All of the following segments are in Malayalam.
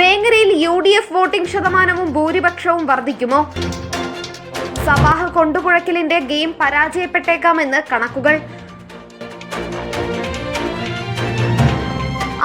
വേങ്ങരയിൽ UDF വോട്ടിംഗ് ശതമാനവും ഭൂരിപക്ഷവും വർദ്ധിക്കുമോ? സവാഹ കൊണ്ടുപുഴക്കലിന്റെ ഗെയിം പരാജയപ്പെട്ടേക്കാമെന്ന് കണക്കുകൾ.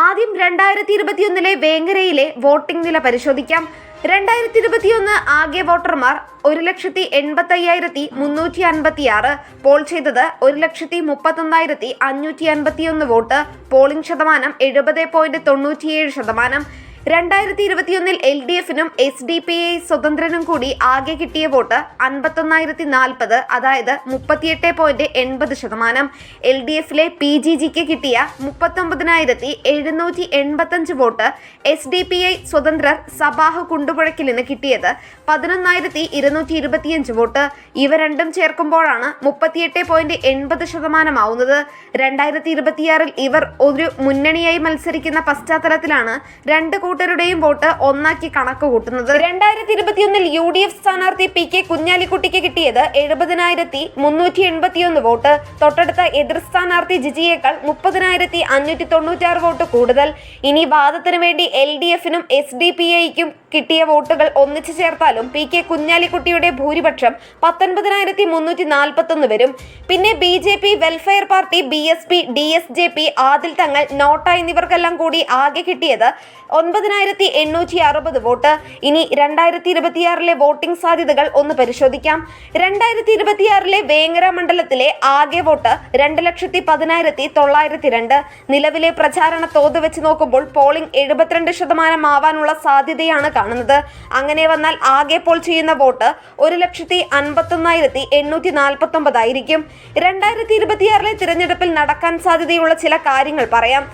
ആദ്യം 2021 വേങ്ങരയിലെ വോട്ടിംഗ് നില പരിശോധിക്കാം. 2021 ആകെ വോട്ടർമാർ 1,85,356. പോൾ ചെയ്തത് 1,31,551 വോട്ട്. പോളിംഗ് ശതമാനം 70.97%. 2021 LDFനും SDPI സ്വതന്ത്രനും കൂടി ആകെ കിട്ടിയ വോട്ട് 51,040, അതായത് 38.80%. LDFിലെ PGGക്ക് കിട്ടിയ 39,785 വോട്ട്. SDPI സ്വതന്ത്രർ സബാഹ കുണ്ടുപുഴക്കലിന് കിട്ടിയത് 11,225 വോട്ട്. ഇവ രണ്ടും ചേർക്കുമ്പോഴാണ് 38.80% ആവുന്നത്. 2026 ഇവർ ഒരു മുന്നണിയായി മത്സരിക്കുന്ന പശ്ചാത്തലത്തിലാണ് രണ്ട് കൂട്ടരുടെയും വോട്ട് ഒന്നാക്കി കണക്ക് കൂട്ടുന്നത്. 2021 UDF സ്ഥാനാർത്ഥി PK കുഞ്ഞാലിക്കുട്ടിക്ക് കിട്ടിയത് 70,381 വോട്ട്. തൊട്ടടുത്ത എതിർ സ്ഥാനാർത്ഥി ജിജിയേക്കാൾ 30,596 വോട്ട് കൂടുതൽ. ഇനി വാദത്തിന് വേണ്ടി LDFനും SDPIക്കും കിട്ടിയ വോട്ടുകൾ ഒന്നിച്ചു ചേർത്താലും PK കുഞ്ഞാലിക്കുട്ടിയുടെ ഭൂരിപക്ഷം 19,341 വരും. പിന്നെ BJP, welfare party, BSP, DSJP, Adil തങ്ങൾ, നോട്ട എന്നിവർക്കെല്ലാം കൂടി ആകെ കിട്ടിയത് 9,860 വോട്ട്. ഇനി 2026 വോട്ടിംഗ് സാധ്യതകൾ ഒന്ന് പരിശോധിക്കാം. 2026 വേങ്ങര മണ്ഡലത്തിലെ ആകെ വോട്ട് 2,10,902. നിലവിലെ പ്രചാരണ തോത് വെച്ച് നോക്കുമ്പോൾ പോളിംഗ് 72% ആവാനുള്ള സാധ്യതയാണ് കാണുന്നത്. അങ്ങനെ വന്നാൽ ആകെ പോൾ ചെയ്യുന്ന വോട്ട് 1,51,849 ആയിരിക്കും. 2026 തിരഞ്ഞെടുപ്പിൽ നടക്കാൻ സാധ്യതയുള്ള ചില കാര്യങ്ങൾ പറയാം.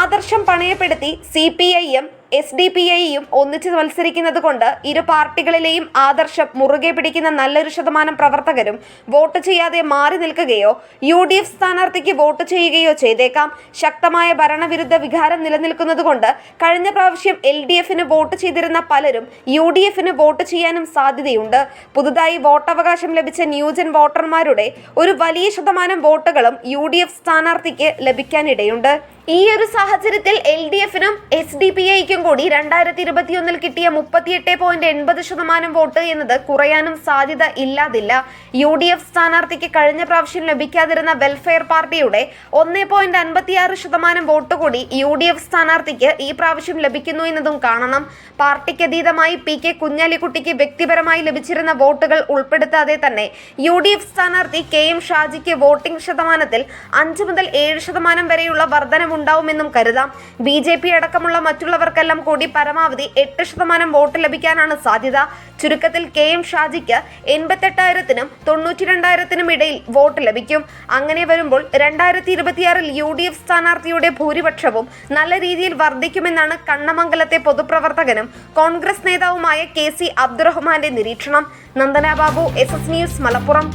ആദർശം പണയപ്പെടുത്തി CPIയും SDPIയും ഒന്നിച്ച് മത്സരിക്കുന്നത് കൊണ്ട് ഇരു പാർട്ടികളിലെയും ആദർശം മുറുകെ പിടിക്കുന്ന നല്ലൊരു ശതമാനം പ്രവർത്തകരും വോട്ട് ചെയ്യാതെ മാറി നിൽക്കുകയോ UDF സ്ഥാനാർത്ഥിക്ക് വോട്ട് ചെയ്യുകയോ ചെയ്തേക്കാം. ശക്തമായ ഭരണവിരുദ്ധ വികാരം നിലനിൽക്കുന്നത് കൊണ്ട് കഴിഞ്ഞ പ്രാവശ്യം LDFന് വോട്ട് ചെയ്തിരുന്ന പലരും UDFന് വോട്ട് ചെയ്യാനും സാധ്യതയുണ്ട്. പുതുതായി വോട്ടവകാശം ലഭിച്ച ന്യൂജൻ വോട്ടർമാരുടെ ഒരു വലിയ ശതമാനം വോട്ടുകളും UDF സ്ഥാനാർത്ഥിക്ക് ലഭിക്കാനിടയുണ്ട്. ഈ ഒരു സാഹചര്യത്തിൽ LDFനും SDPIക്കും കൂടി 2021 കിട്ടിയ 38.80% വോട്ട് എന്നത് കുറയാനും സാധ്യത ഇല്ലാതില്ല. UDF സ്ഥാനാർത്ഥിക്ക് കഴിഞ്ഞ പ്രാവശ്യം ലഭിക്കാതിരുന്ന വെൽഫെയർ പാർട്ടിയുടെ 1.56% വോട്ട് കൂടി UDF സ്ഥാനാർത്ഥിക്ക് ഈ പ്രാവശ്യം ലഭിക്കുന്നു എന്നതും കാണണം. പാർട്ടിക്കതീതമായി PK കുഞ്ഞാലിക്കുട്ടിക്ക് വ്യക്തിപരമായി ലഭിച്ചിരുന്ന വോട്ടുകൾ ഉൾപ്പെടുത്താതെ തന്നെ UDF സ്ഥാനാർത്ഥി KM ഷാജിക്ക് വോട്ടിംഗ് ശതമാനത്തിൽ 5 മുതൽ 7% വരെയുള്ള വർധനവുണ്ടാവുമെന്നും കരുതാം. BJP അടക്കമുള്ള മറ്റുള്ളവർക്കെല്ലാം കൂടി പരമാവധി 8% വോട്ട് ലഭിക്കാനാണ് സാധ്യത. ചുരുക്കത്തിൽ KM ഷാജിക്ക് 88,000-നും 92,000-നും ഇടയിൽ വോട്ട് ലഭിക്കും. അങ്ങനെ വരുമ്പോൾ 2026 UDF സ്ഥാനാർത്ഥിയുടെ ഭൂരിപക്ഷവും നല്ല രീതിയിൽ വർദ്ധിക്കുമെന്നാണ് കണ്ണമംഗലത്തെ പൊതുപ്രവർത്തകനും കോൺഗ്രസ് നേതാവുമായ KC അബ്ദുറഹ്മാന്റെ നിരീക്ഷണം. Nandana Babu, SS news, Malappuram.